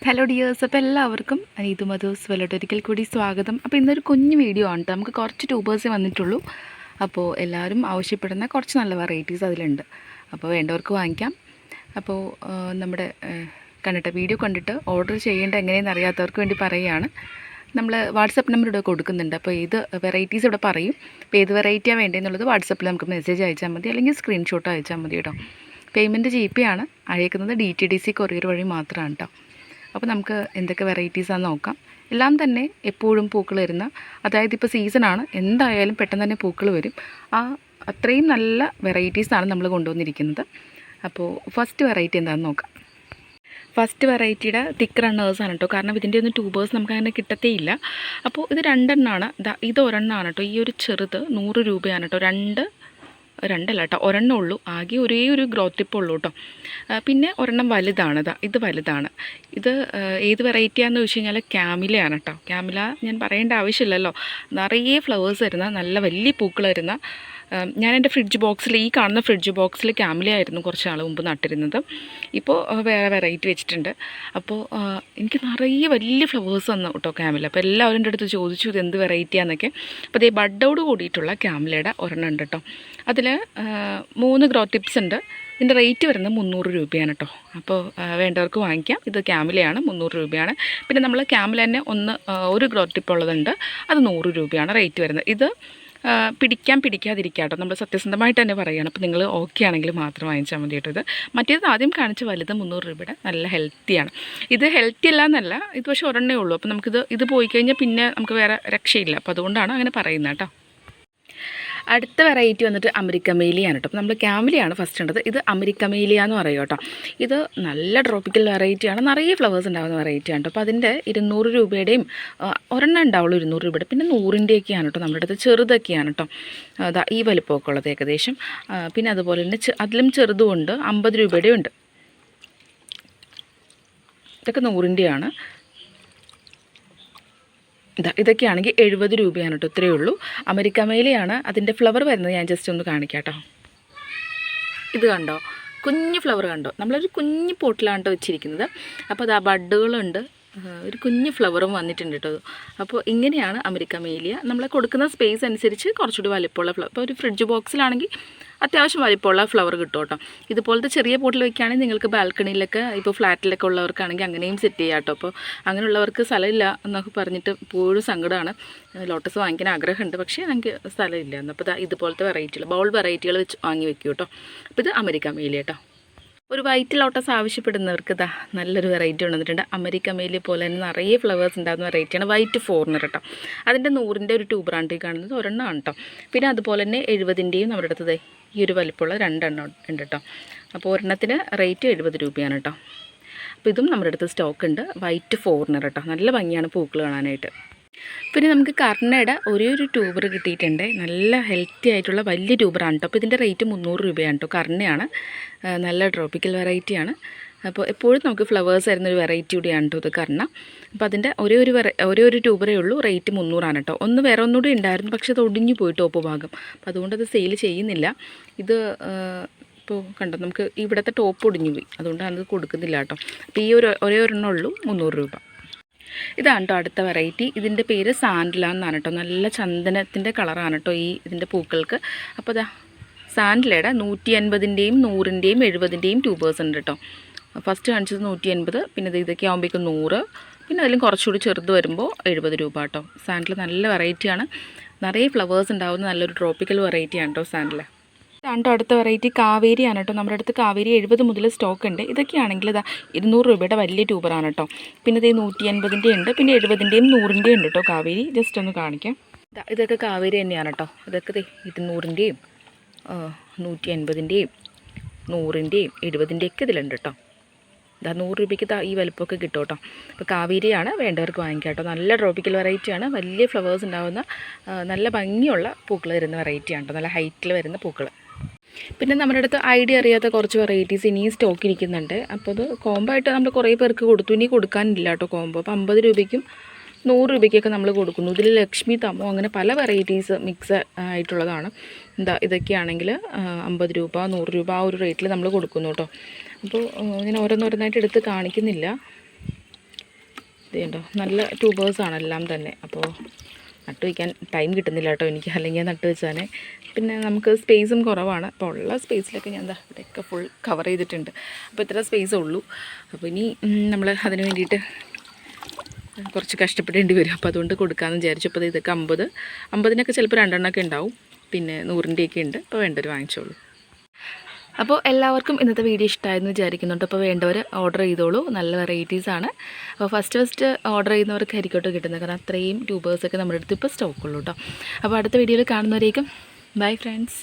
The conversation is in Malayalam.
ഹലോ ഡിയേഴ്സ്, അപ്പോൾ എല്ലാവർക്കും അനീതു മധുസ് ഒരിക്കൽ കൂടി സ്വാഗതം. അപ്പോൾ ഇന്നൊരു കുഞ്ഞു വീഡിയോ ആണ് കേട്ടോ. നമുക്ക് കുറച്ച് ട്യൂബേഴ്സേ വന്നിട്ടുള്ളൂ. അപ്പോൾ എല്ലാവരും ആവശ്യപ്പെടുന്ന കുറച്ച് നല്ല വെറൈറ്റീസ് അതിലുണ്ട്. അപ്പോൾ വേണ്ടവർക്ക് വാങ്ങിക്കാം. അപ്പോൾ നമ്മുടെ വീഡിയോ കണ്ടിട്ട് ഓർഡർ ചെയ്യേണ്ട എങ്ങനെയെന്ന് അറിയാത്തവർക്ക് വേണ്ടി പറയുകയാണ്. നമ്മൾ വാട്സപ്പ് നമ്പർ ഇവിടെ കൊടുക്കുന്നുണ്ട്. അപ്പോൾ ഏത് വെറൈറ്റീസ് ഇവിടെ പറയും. അപ്പോൾ ഏത് വെറൈറ്റിയാണ് വേണ്ടതെന്നുള്ളത് വാട്സപ്പിൽ നമുക്ക് മെസ്സേജ് അയച്ചാൽ മതി, അല്ലെങ്കിൽ സ്ക്രീൻഷോട്ട് അയച്ചാൽ മതി കേട്ടോ. പേയ്മെൻറ്റ് GP ആണ്. അയക്കുന്നത് DTDC കൊറിയർ വഴി മാത്രമാണ് കേട്ടോ. അപ്പോൾ നമുക്ക് എന്തൊക്കെ വെറൈറ്റീസാണെന്ന് നോക്കാം. എല്ലാം തന്നെ എപ്പോഴും പൂക്കൾ വരുന്ന, അതായത് ഇപ്പോൾ സീസണാണ്, എന്തായാലും പെട്ടെന്ന് തന്നെ പൂക്കൾ വരും. അത്രയും നല്ല വെറൈറ്റീസാണ് നമ്മൾ കൊണ്ടുവന്നിരിക്കുന്നത്. അപ്പോൾ ഫസ്റ്റ് വെറൈറ്റി എന്താണെന്ന് നോക്കാം. ഫസ്റ്റ് വെറൈറ്റിയുടെ തിക്ക് റണ്ണേഴ്സാണ് കേട്ടോ. കാരണം ഇതിൻ്റെ ഒന്നും ട്യൂബേഴ്സ് നമുക്ക് അങ്ങനെ കിട്ടത്തേ ഇല്ല. അപ്പോൾ ഇത് രണ്ടെണ്ണമാണ്. ഇത് ഒരെണ്ണമാണ് കേട്ടോ. ഈ ഒരു ചെറുത് 100 രൂപയാണ് കേട്ടോ. രണ്ടല്ല കേട്ടോ, ഒരെണ്ണം ഉള്ളൂ. ആകെ ഒരേ ഒരു ഗ്രോത്ത് ടിപ്പ് ഉള്ളൂ കേട്ടോ. പിന്നെ ഒരെണ്ണം വലുതാണ്. ഇത് വലുതാണ്. ഇത് ഏത് വെറൈറ്റിയാണെന്ന് ചോദിച്ചു കഴിഞ്ഞാൽ ക്യാമിലയാണ് കേട്ടോ. ക്യാമില ഞാൻ പറയേണ്ട ആവശ്യമില്ലല്ലോ. നിറയെ ഫ്ലവേഴ്സ് വരുന്ന, നല്ല വലിയ പൂക്കൾ വരുന്ന. ഞാൻ എൻ്റെ ഫ്രിഡ്ജ് ബോക്സിൽ, ഈ കാണുന്ന ഫ്രിഡ്ജ് ബോക്സിൽ ക്യാമിലയായിരുന്നു കുറച്ച് നാൾ മുമ്പ് നട്ടിരുന്നത്. ഇപ്പോൾ വേറെ വെറൈറ്റി വെച്ചിട്ടുണ്ട്. അപ്പോൾ എനിക്ക് നിറയെ വലിയ ഫ്ലവേഴ്സ് വന്നു കേട്ടോ ക്യാമില. അപ്പോൾ എല്ലാവരും എൻ്റെ അടുത്ത് ചോദിച്ചു ഇത് എന്ത് വെറൈറ്റിയാണെന്നൊക്കെ. അപ്പോൾ ഇതേ ബഡോട് കൂടിയിട്ടുള്ള ക്യാമിലയുടെ ഒരെണ്ണം ഉണ്ട് കേട്ടോ. അതിൽ 3 ഗ്രോ ടിപ്സ് ഉണ്ട്. ഇതിൻ്റെ റേറ്റ് വരുന്നത് 300 രൂപയാണ് കേട്ടോ. അപ്പോൾ വേണ്ടവർക്ക് വാങ്ങിക്കാം. ഇത് ക്യാമിലയാണ്, 300 രൂപയാണ്. പിന്നെ നമ്മൾ ക്യാമില തന്നെ ഒരു ഗ്രോ ടിപ്പ് ഉള്ളതുണ്ട്. അത് 100 രൂപയാണ് റേറ്റ് വരുന്നത്. ഇത് പിടിക്കാതിരിക്കുക കേട്ടോ. നമ്മൾ സത്യസന്ധമായിട്ട് തന്നെ പറയുകയാണ്. അപ്പോൾ നിങ്ങൾ ഓക്കെ ആണെങ്കിൽ മാത്രം വാങ്ങിച്ചാൽ മതി കേട്ടോ. ഇത് മറ്റേത് ആദ്യം കാണിച്ച വലുത് 300 രൂപയുടെ നല്ല ഹെൽത്തിയാണ്. ഇത് ഹെൽത്തി അല്ല എന്നല്ല, ഇത് പക്ഷേ ഒരെണ്ണേ ഉള്ളൂ. അപ്പോൾ ഇത് പോയി കഴിഞ്ഞാൽ പിന്നെ നമുക്ക് വേറെ രക്ഷയില്ല. അപ്പോൾ അതുകൊണ്ടാണ് അങ്ങനെ പറയുന്നത് കേട്ടോ. അടുത്ത വെറൈറ്റി വന്നിട്ട് അമരിക്കമേലിയാണ് കേട്ടോ. അപ്പോൾ നമ്മൾ ക്യാമിലയാണ് ഫസ്റ്റ് ഉണ്ടത്. ഇത് അമരിക്കമേലിയ എന്ന് പറയും കേട്ടോ. ഇത് നല്ല ട്രോപ്പിക്കൽ വെറൈറ്റിയാണ്. നിറയെ ഫ്ലവേഴ്സ് ഉണ്ടാകുന്ന വെറൈറ്റിയാണ് കേട്ടോ. അപ്പോൾ അതിൻ്റെ 200 രൂപയുടെയും ഒരെണ്ണം ഉണ്ടാവുള്ളൂ 200 രൂപയുടെ. പിന്നെ 100-ൻ്റെയൊക്കെയാണ് കേട്ടോ. നമ്മുടെ അടുത്ത് ചെറുതൊക്കെയാണ് കേട്ടോ. അതാ ഈ വലിപ്പമൊക്കെ ഉള്ളത് ഏകദേശം. പിന്നെ അതുപോലെ തന്നെ അതിലും ചെറുതുമുണ്ട്, 50 രൂപയുടെയും ഉണ്ട്. ഇതൊക്കെ 100-ൻ്റെയാണ്. ഇതൊക്കെയാണെങ്കിൽ 70 രൂപയാണ് കേട്ടോ. ഇത്രയേ ഉള്ളൂ. അമരിക്കമേലിയാണ്. അതിൻ്റെ ഫ്ലവർ വരുന്നത് ഞാൻ ജസ്റ്റ് ഒന്ന് കാണിക്കാം കേട്ടോ. ഇത് കണ്ടോ, കുഞ്ഞ് ഫ്ലവർ കണ്ടോ. നമ്മളൊരു കുഞ്ഞ് പോട്ടിലാണ് കേട്ടോ വെച്ചിരിക്കുന്നത്. അപ്പോൾ അത് ബഡുകളുണ്ട്, ഒരു കുഞ്ഞ് ഫ്ലവറും വന്നിട്ടുണ്ട് കേട്ടോ. അപ്പോൾ ഇങ്ങനെയാണ് അമരിക്കമേലിയ. നമ്മൾ കൊടുക്കുന്ന സ്പേസ് അനുസരിച്ച് കുറച്ചുകൂടി വലിപ്പമുള്ള ഫ്ലവർ. ഇപ്പോൾ ഒരു ഫ്രിഡ്ജ് ബോക്സിലാണെങ്കിൽ അത്യാവശ്യം വലിപ്പമുള്ള ഫ്ലവർ കിട്ടും കേട്ടോ. ഇതുപോലത്തെ ചെറിയ പോട്ടിൽ വയ്ക്കുകയാണെങ്കിൽ നിങ്ങൾക്ക് ബാൽക്കണിയിലൊക്കെ, ഇപ്പോൾ ഫ്ലാറ്റിലൊക്കെ ഉള്ളവർക്കാണെങ്കിൽ അങ്ങനെയും സെറ്റ് ചെയ്യാം കേട്ടോ. അപ്പോൾ അങ്ങനെയുള്ളവർക്ക് സ്ഥലമില്ല എന്നൊക്കെ പറഞ്ഞിട്ട് എപ്പോഴും സങ്കടമാണ്. ലോട്ടസ് വാങ്ങിക്കാൻ ആഗ്രഹമുണ്ട്, പക്ഷേ ഞങ്ങൾക്ക് സ്ഥലമില്ല. എന്നപ്പോൾ ഇതുപോലത്തെ വെറൈറ്റികൾ, ബൗൾ വെറൈറ്റികൾ വെച്ച് വാങ്ങി വെക്കും കേട്ടോ. അപ്പോൾ ഇത് അമരിക്കമേലിയ കേട്ടോ. ഒരു വൈറ്റ് ലോട്ടസ് ആവശ്യപ്പെടുന്നവർക്ക് നല്ലൊരു വെറൈറ്റി കൊണ്ടുവന്നിട്ടുണ്ട്. അമരിക്കമേലിയ പോലെ തന്നെ നിറയെ ഫ്ലവേഴ്സ് ഉണ്ടാകുന്ന വെറൈറ്റിയാണ് വൈറ്റ് ഫോറിനർ കേട്ടോ. അതിൻ്റെ 100-ൻ്റെ ഒരു ട്യൂബറാണ് കാണുന്നത്, ഒരെണ്ണമാണ് കേട്ടോ. പിന്നെ അതുപോലെ തന്നെ 70-ൻ്റെയും നമ്മുടെ അടുത്തത് ഈ ഒരു വലിപ്പമുള്ള 2 എണ്ണം ഉണ്ട് കേട്ടോ. അപ്പോൾ ഒരെണ്ണത്തിന് റേറ്റ് 70 രൂപയാണ് കേട്ടോ. അപ്പോൾ ഇതും നമ്മുടെ അടുത്ത് സ്റ്റോക്ക് ഉണ്ട്, വൈറ്റ് ഫോറിനർ കേട്ടോ. നല്ല ഭംഗിയാണ് പൂക്കൾ കാണാനായിട്ട്. പിന്നെ നമുക്ക് കർണയുടെ ഒരു ട്യൂബർ കിട്ടിയിട്ടുണ്ട്. നല്ല ഹെൽത്തി ആയിട്ടുള്ള വലിയ ട്യൂബറാണ് കേട്ടോ. അപ്പോൾ ഇതിൻ്റെ റേറ്റ് 300 രൂപയാണ് കേട്ടോ. കർണയാണ്, നല്ല ട്രോപ്പിക്കൽ വെറൈറ്റിയാണ്. അപ്പോൾ എപ്പോഴും നമുക്ക് ഫ്ലവേഴ്സ് വരുന്നൊരു വെറൈറ്റി കൂടിയാണ് കേട്ടോ ഇത് കർണ. അപ്പോൾ അതിൻ്റെ ഒരു ട്യൂബറേ ഉള്ളൂ, റേറ്റ് 300 കേട്ടോ. വേറെ ഒന്നുകൂടി ഉണ്ടായിരുന്നു, പക്ഷേ അത് ഒടിഞ്ഞു പോയി ടോപ്പ് ഭാഗം. അപ്പോൾ അതുകൊണ്ട് അത് സെയിൽ ചെയ്യുന്നില്ല. ഇത് ഇപ്പോൾ കണ്ടോ, നമുക്ക് ഇവിടുത്തെ ടോപ്പ് ഒടിഞ്ഞു പോയി, അതുകൊണ്ടാണ് അത് കൊടുക്കുന്നില്ല കേട്ടോ. അപ്പോൾ ഈ ഒരെണ്ണം ഉള്ളൂ, 300 രൂപ. ഇതാണ് കേട്ടോ അടുത്ത വെറൈറ്റി. ഇതിൻ്റെ പേര് സാൻഡല എന്നാണ് കേട്ടോ. നല്ല ചന്ദനത്തിൻ്റെ കളറാണ് കേട്ടോ ഇതിൻ്റെ പൂക്കൾക്ക്. അപ്പോൾ സാൻഡലയുടെ 150-ൻ്റെയും 100-ൻ്റെയും 70-ൻ്റെയും ട്യൂബേഴ്സ് ഉണ്ട് കേട്ടോ. ഫസ്റ്റ് കാണിച്ചത് 150, പിന്നെ ഇതൊക്കെ ആകുമ്പോഴേക്കും 100, പിന്നെ അതിലും കുറച്ചുകൂടി ചെറുത് വരുമ്പോൾ 70 രൂപ കേട്ടോ. സാൻഡല നല്ല വെറൈറ്റിയാണ്. നിറയെ ഫ്ലവേഴ്സ് ഉണ്ടാകുന്ന നല്ലൊരു ട്രോപ്പിക്കൽ വെറൈറ്റിയാണ് കേട്ടോ സാൻഡല. അടുത്ത വെറൈറ്റി കാവേരിയാണ് കേട്ടോ. നമ്മുടെ അടുത്ത് കാവേരി 70 മുതൽ സ്റ്റോക്ക് ഉണ്ട്. ഇതൊക്കെയാണെങ്കിൽ 200 രൂപയുടെ വലിയ ട്യൂബറാണ് കേട്ടോ. പിന്നെ ഇത് 150-ൻ്റെ ഉണ്ട്, പിന്നെ 70-ൻ്റെയും 100-ൻ്റെയും ഉണ്ട് കേട്ടോ കാവേരി. ജസ്റ്റ് ഒന്ന് കാണിക്കാം. ഇതൊക്കെ കാവേരി തന്നെയാണ് കേട്ടോ. ഇതൊക്കെ 200-ൻ്റെയും 150-ൻ്റെയും 100-ൻ്റെയും 70-ൻ്റെയൊക്കെ ഇതിലുണ്ട് കേട്ടോ. 100 രൂപയ്ക്ക് ഈ വലുപ്പമൊക്കെ കിട്ടും കേട്ടോ. അപ്പോൾ കാവേരിയാണ്, വേണ്ടവർക്ക് വാങ്ങിക്കാം കേട്ടോ. നല്ല ട്രോപ്പിക്കൽ വെറൈറ്റിയാണ്. വലിയ ഫ്ലവേഴ്സ് ഉണ്ടാകുന്ന നല്ല ഭംഗിയുള്ള പൂക്കൾ വരുന്ന വെറൈറ്റിയാണ് കേട്ടോ. നല്ല ഹൈറ്റിൽ വരുന്ന പൂക്കൾ. പിന്നെ നമ്മുടെ അടുത്ത് ഐഡിയ അറിയാത്ത കുറച്ച് വെറൈറ്റീസ് ഇനിയും സ്റ്റോക്ക് ഇരിക്കുന്നുണ്ട്. അപ്പോൾ അത് കോംബോ ആയിട്ട് നമ്മൾ കുറേ പേർക്ക് കൊടുത്തു. ഇനി കൊടുക്കാനില്ല കേട്ടോ കോംബോ. അപ്പോൾ 50 രൂപയ്ക്കും 100 രൂപയ്ക്കൊക്കെ നമ്മൾ കൊടുക്കുന്നു. ഇതിൽ ലക്ഷ്മി തമോ അങ്ങനെ പല വെറൈറ്റീസ് മിക്സ് ആയിട്ടുള്ളതാണ്. ഇതൊക്കെയാണെങ്കിൽ 50 രൂപ 100 രൂപ ആ ഒരു റേറ്റിൽ നമ്മൾ കൊടുക്കുന്നു കേട്ടോ. അപ്പോൾ ഞാൻ ഓരോന്നോരോന്നായിട്ട് എടുത്ത് കാണിക്കുന്നില്ല. ഇത് കണ്ടോ, നല്ല ട്യൂബേഴ്സാണ് എല്ലാം തന്നെ. അപ്പോൾ നട്ട് വയ്ക്കാൻ ടൈം കിട്ടുന്നില്ല കേട്ടോ എനിക്ക്, അല്ലെങ്കിൽ നട്ട് വെച്ചാൽ പിന്നെ നമുക്ക് സ്പേസും കുറവാണ്. അപ്പോൾ ഉള്ള സ്പേസിലൊക്കെ ഞാൻ ഇവിടെയൊക്കെ ഫുൾ കവർ ചെയ്തിട്ടുണ്ട്. അപ്പോൾ ഇത്ര സ്പേസേ ഉള്ളൂ. അപ്പോൾ ഇനി നമ്മൾ അതിന് വേണ്ടിയിട്ട് കുറച്ച് കഷ്ടപ്പെടേണ്ടി വരും. അപ്പോൾ അതുകൊണ്ട് കൊടുക്കാമെന്ന് വിചാരിച്ചു. അപ്പോൾ ഇതൊക്കെ 50-50-നൊക്കെ ചിലപ്പോൾ 2 എണ്ണമൊക്കെ ഉണ്ടാവും, പിന്നെ 100-ൻ്റെയൊക്കെ ഉണ്ട്. അപ്പോൾ വേണ്ടവർ വാങ്ങിച്ചോളൂ. അപ്പോൾ എല്ലാവർക്കും ഇന്നത്തെ വീഡിയോ ഇഷ്ടമായെന്ന് വിചാരിക്കുന്നുണ്ട്. അപ്പോൾ വേണ്ടവർ ഓർഡർ ചെയ്തോളൂ, നല്ല വെറൈറ്റീസാണ്. അപ്പോൾ ഫസ്റ്റ് ഓർഡർ ചെയ്യുന്നവർക്കായിരിക്കോട്ടോ കിട്ടുന്നത്, കാരണം അത്രയും ട്യൂബേഴ്സൊക്കെ നമ്മുടെ അടുത്ത് ഇപ്പോൾ സ്റ്റോക്കുള്ളൂ കേട്ടോ. അപ്പോൾ അടുത്ത വീഡിയോയിൽ കാണുന്നവരേക്കും ബൈ ഫ്രണ്ട്സ്.